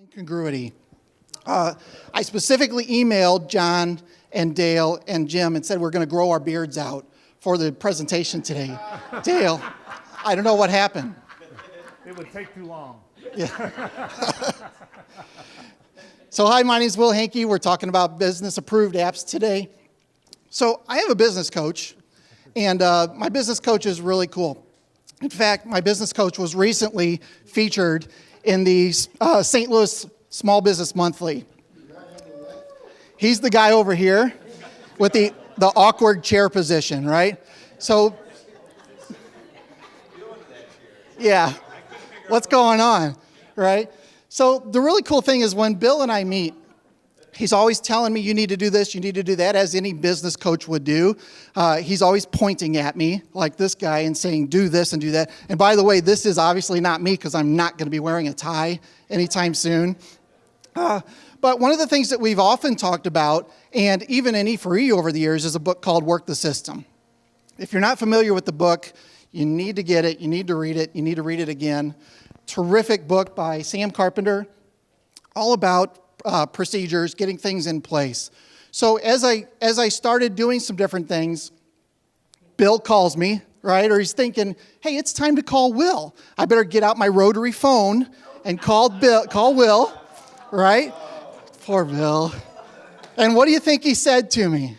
Incongruity. I specifically emailed John and Dale and Jim and said we're going to grow our beards out for the presentation today. Dale, I don't know what happened. It would take too long. Yeah. So hi, my name is Will Hankey. We're talking about business-approved apps today. So I have a business coach, and my business coach is really cool. In fact, my business coach was recently featured in the St. Louis Small Business Monthly. He's the guy over here with the awkward chair position, right? So, yeah, what's going on, right? So the really cool thing is when Bill and I meet, he's always telling me, you need to do this, you need to do that, as any business coach would do. He's always pointing at me like this guy and saying, do this and do that. And by the way, this is obviously not me because I'm not going to be wearing a tie anytime soon. But one of the things that we've often talked about, and even in e4e over the years, is a book called Work the System. If you're not familiar with the book, you need to get it, you need to read it, you need to read it again. Terrific book by Sam Carpenter, all about procedures, getting things in place. So as I started doing some different things, Bill calls me, right? Or he's thinking, hey, it's time to call Will. I better get out my rotary phone and call Will, right? Poor Bill. And what do you think he said to me?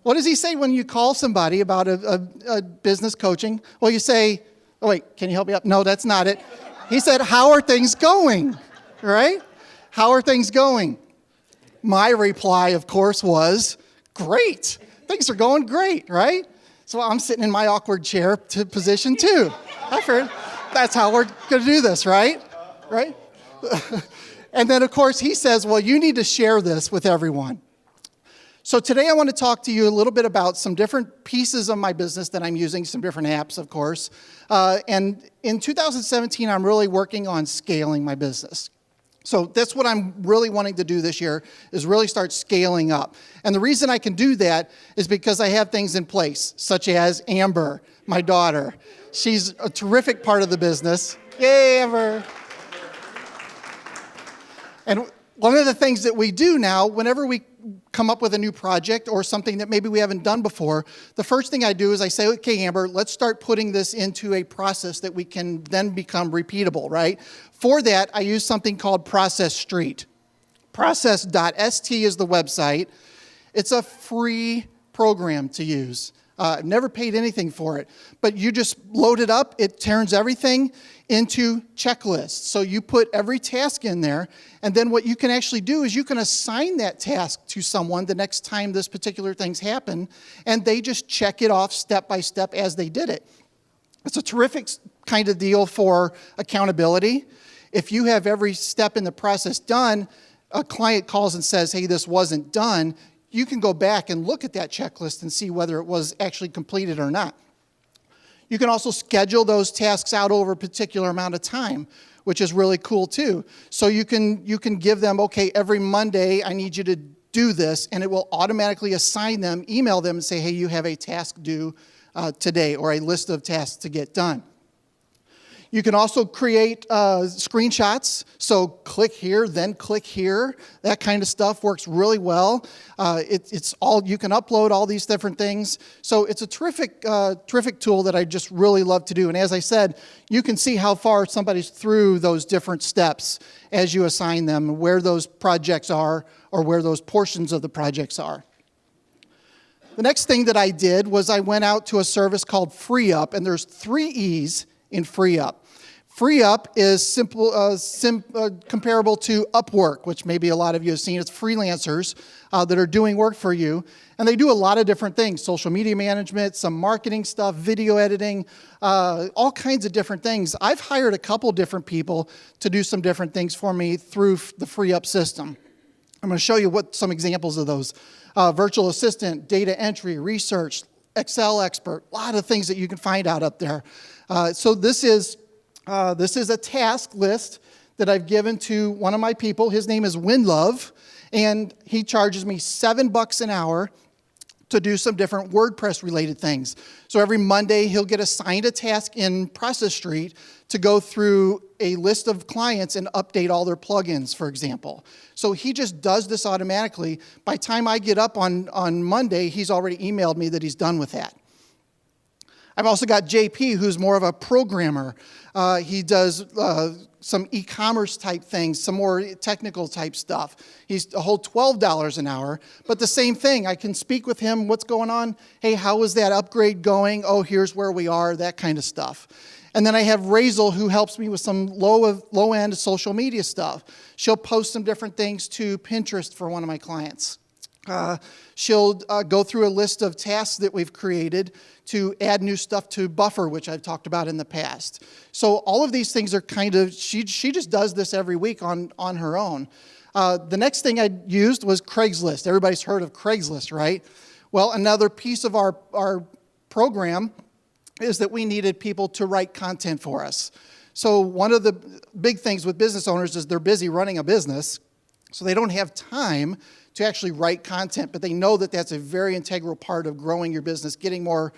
What does he say when you call somebody about a business coaching? Well, you say, oh, wait, can you help me up? No, that's not it. He said, how are things going, right? How are things going? My reply, of course, was, great. Things are going great, right? So I'm sitting in my awkward chair position too. I figured that's how we're going to do this, right? Right? And then, of course, he says, well, you need to share this with everyone. So today I want to talk to you a little bit about some different pieces of my business that I'm using, some different apps, of course. And in 2017, I'm really working on scaling my business. So that's what I'm really wanting to do this year, is really start scaling up. And the reason I can do that is because I have things in place, such as Amber, my daughter. She's a terrific part of the business. Yay, Amber! And one of the things that we do now, whenever we come up with a new project or something that maybe we haven't done before, the first thing I do is I say, okay, Amber, let's start putting this into a process that we can then become repeatable, right? For that, I use something called Process Street. Process.st is the website. It's a free program to use. I've never paid anything for it, but you just load it up. It turns everything into checklists. So you put every task in there, and then what you can actually do is you can assign that task to someone the next time this particular thing's happen, and they just check it off step by step as they did it. It's a terrific kind of deal for accountability. If you have every step in the process done, a client calls and says, hey, this wasn't done, you can go back and look at that checklist and see whether it was actually completed or not. You can also schedule those tasks out over a particular amount of time, which is really cool too. So you can give them, okay, every Monday I need you to do this, and it will automatically assign them, email them and say, hey, you have a task due today, or a list of tasks to get done. You can also create screenshots, so click here, then click here. That kind of stuff works really well. It's all, you can upload all these different things. So it's a terrific tool that I just really love to do. And as I said, you can see how far somebody's through those different steps as you assign them, where those projects are, or where those portions of the projects are. The next thing that I did was I went out to a service called FreeUp, and there's 3 E's in FreeUp. FreeUp is comparable to Upwork, which maybe a lot of you have seen. It's freelancers that are doing work for you. And they do a lot of different things: social media management, some marketing stuff, video editing, all kinds of different things. I've hired a couple different people to do some different things for me through the FreeUp system. I'm going to show you some examples of those. Virtual assistant, data entry, research, Excel expert, a lot of things that you can find out up there. So this is a task list that I've given to one of my people. His name is Winlove, and he charges me $7 an hour to do some different WordPress related things. So every Monday, he'll get assigned a task in Process Street to go through a list of clients and update all their plugins, for example. So he just does this automatically. By the time I get up on Monday, he's already emailed me that he's done with that. I've also got JP, who's more of a programmer. He does some e-commerce type things, some more technical type stuff. He's a whole $12 an hour, but the same thing. I can speak with him, what's going on? Hey, how is that upgrade going? Oh, here's where we are, that kind of stuff. And then I have Razel, who helps me with some low-end social media stuff. She'll post some different things to Pinterest for one of my clients. She'll go through a list of tasks that we've created to add new stuff to Buffer, which I've talked about in the past. So all of these things are kind of, she just does this every week on her own. The next thing I used was Craigslist. Everybody's heard of Craigslist, right? Well, another piece of our program is that we needed people to write content for us. So one of the big things with business owners is they're busy running a business, so they don't have time to actually write content, but they know that that's a very integral part of growing your business, getting more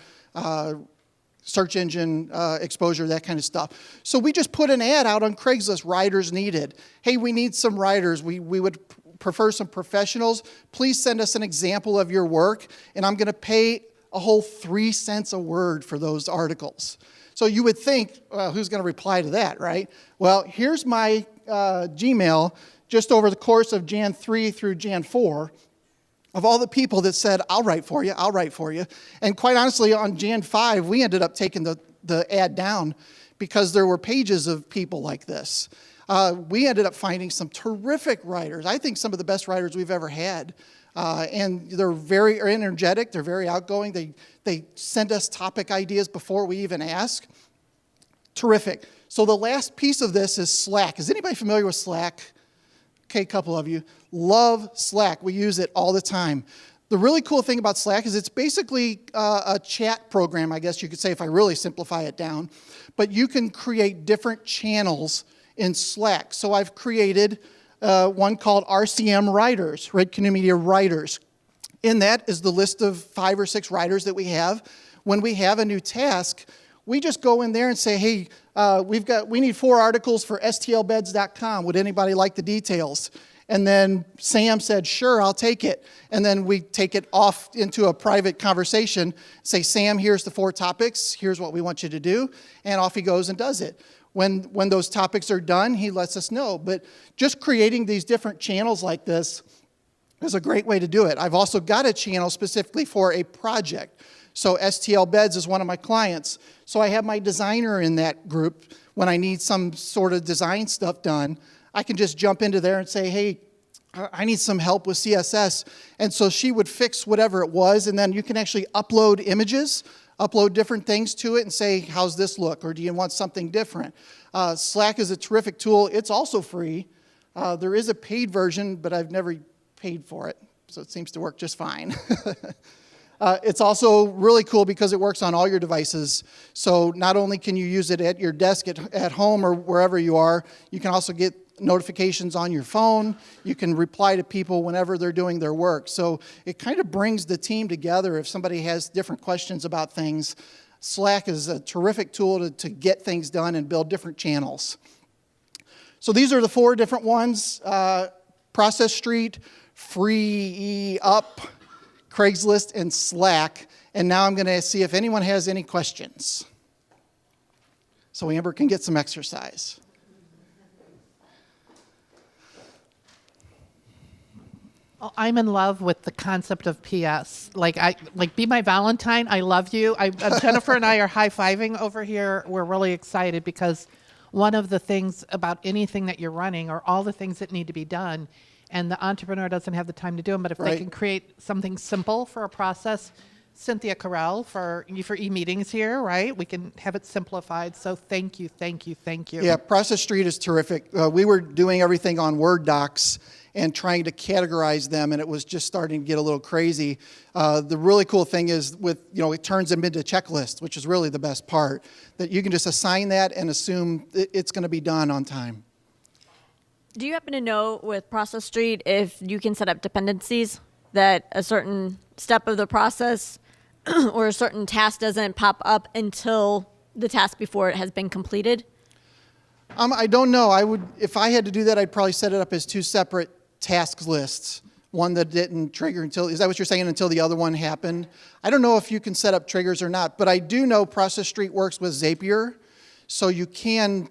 search engine exposure, that kind of stuff. So we just put an ad out on Craigslist, writers needed. Hey, we need some writers. We would prefer some professionals. Please send us an example of your work, and I'm going to pay a whole 3 cents a word for those articles. So you would think, who's going to reply to that, right? Well, here's my Gmail just over the course of Jan 3 through Jan 4, of all the people that said, I'll write for you, I'll write for you. And quite honestly, on Jan 5, we ended up taking the ad down because there were pages of people like this. We ended up finding some terrific writers. I think some of the best writers we've ever had. And they're very energetic, they're very outgoing. They send us topic ideas before we even ask. Terrific. So the last piece of this is Slack. Is anybody familiar with Slack? Okay, a couple of you. Love Slack. We use it all the time. The really cool thing about Slack is it's basically a chat program, I guess you could say, if I really simplify it down. But you can create different channels in Slack. So I've created one called RCM Writers, Red Canoe Media Writers. In that is the list of 5 or 6 writers that we have. When we have a new task, we just go in there and say, hey, we need 4 articles for stlbeds.com. Would anybody like the details? And then Sam said, sure, I'll take it. And then we take it off into a private conversation, say, Sam, here's the 4 topics. Here's what we want you to do. And off he goes and does it. When those topics are done, he lets us know. But just creating these different channels like this is a great way to do it. I've also got a channel specifically for a project. So STL Beds is one of my clients. So I have my designer in that group. When I need some sort of design stuff done, I can just jump into there and say, hey, I need some help with CSS. And so she would fix whatever it was, and then you can actually upload images, upload different things to it and say, how's this look? Or do you want something different? Slack is a terrific tool. It's also free. There is a paid version, but I've never paid for it. So it seems to work just fine. It's also really cool because it works on all your devices. So not only can you use it at your desk at home or wherever you are, you can also get notifications on your phone. You can reply to people whenever they're doing their work. So it kind of brings the team together if somebody has different questions about things. Slack is a terrific tool to get things done and build different channels. So these are the 4 different ones. Process Street, FreeUp, Craigslist, and Slack. And now I'm going to see if anyone has any questions. So Amber can get some exercise. Oh, I'm in love with the concept of PS. Like be my Valentine. I love you. Jennifer and I are high-fiving over here. We're really excited because one of the things about anything that you're running are all the things that need to be done, and the entrepreneur doesn't have the time to do them. But if they can create something simple for a process, Cynthia Carell for e-meetings here, right? We can have it simplified. So thank you. Yeah, Process Street is terrific. We were doing everything on Word docs and trying to categorize them, and it was just starting to get a little crazy. The really cool thing is it turns them into checklists, which is really the best part, that you can just assign that and assume it's going to be done on time. Do you happen to know with Process Street if you can set up dependencies? that a certain step of the process or a certain task doesn't pop up until the task before it has been completed? I don't know. If I had to do that, I'd probably set it up as two separate task lists. One that didn't trigger is that what you're saying, until the other one happened? I don't know if you can set up triggers or not, but I do know Process Street works with Zapier, so you can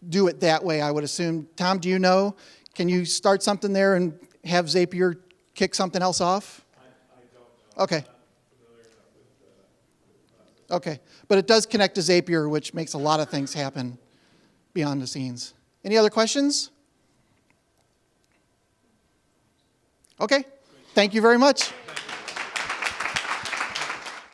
do it that way, I would assume. Tom, do you know? Can you start something there and have Zapier kick something else off? I don't know. Okay. I'm not familiar enough with the process. Okay. But it does connect to Zapier, which makes a lot of things happen beyond the scenes. Any other questions? Okay. Thank you very much.